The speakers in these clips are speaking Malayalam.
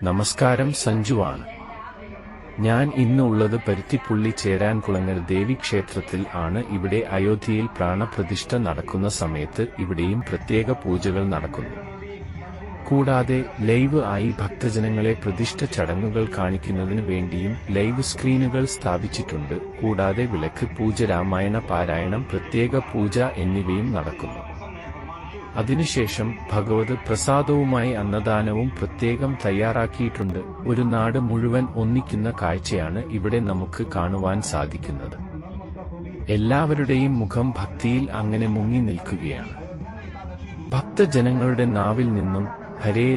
നമസ്കാരം, സഞ്ജുവാണ്. ഞാൻ ഇന്നുള്ളത് പരുത്തിപ്പുള്ളി ചേരാൻകുളങ്ങര ദേവീക്ഷേത്രത്തിൽ ആണ്. ഇവിടെ അയോധ്യയിൽ പ്രാണപ്രതിഷ്ഠ നടക്കുന്ന സമയത്ത് ഇവിടെയും പ്രത്യേക പൂജകൾ നടക്കുന്നു. കൂടാതെ ലൈവ് ആയി ഭക്തജനങ്ങളെ പ്രതിഷ്ഠ ചടങ്ങുകൾ കാണിക്കുന്നതിന് വേണ്ടിയും ലൈവ് സ്ക്രീനുകൾ സ്ഥാപിച്ചിട്ടുണ്ട്. കൂടാതെ വിളക്ക് പൂജ, രാമായണ പാരായണം, പ്രത്യേക പൂജ എന്നിവയും നടക്കുന്നു. അതിനുശേഷം ഭഗവത് പ്രസാദവുമായി അന്നദാനവും പ്രത്യേകം തയ്യാറാക്കിയിട്ടുണ്ട്. ഒരു നാട് മുഴുവൻ ഒന്നിക്കുന്ന കാഴ്ചയാണ് ഇവിടെ നമുക്ക് കാണുവാൻ സാധിക്കുന്നത്. എല്ലാവരുടെയും മുഖം ഭക്തിയിൽ അങ്ങനെ മുങ്ങി നിൽക്കുകയാണ്. ഭക്തജനങ്ങളുടെ നാവിൽ നിന്നും ഹരേ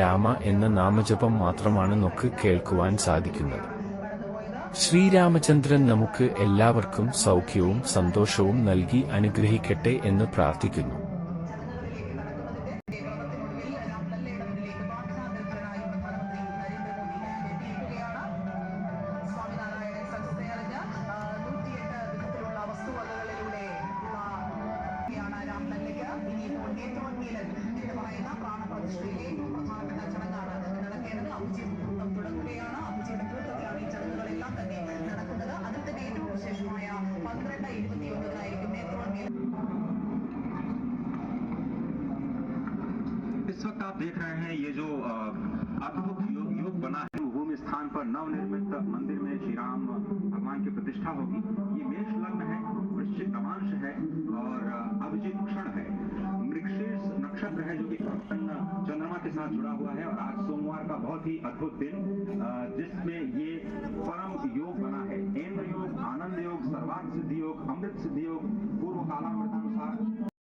രാമ എന്ന നാമജപം മാത്രമാണ് നമുക്ക് കേൾക്കുവാൻ സാധിക്കുന്നത്. ശ്രീരാമചന്ദ്രൻ നമുക്ക് എല്ലാവർക്കും സൗഖ്യവും സന്തോഷവും നൽകി അനുഗ്രഹിക്കട്ടെ എന്ന് പ്രാർത്ഥിക്കുന്നു. इस वक्त आप देख रहे हैं ये जो अद्भुत योग बना है, भूमि स्थान पर नवनिर्मित मंदिर में श्री राम भगवान की प्रतिष्ठा होगी। ये मेष लग्न है, वृश्चिक नवांश है और अभिजीत क्षण है। मृगशीर्ष नक्षत्र है जो कि चंद्रमा के साथ जुड़ा हुआ है और आज सोमवार का बहुत ही अद्भुत दिन जिसमें ये परम योग बना है। इंद्र योग, आनंद योग, सर्वार्थ सिद्धि योग, अमृत सिद्धि योग, पूर्व कालामृतानुसार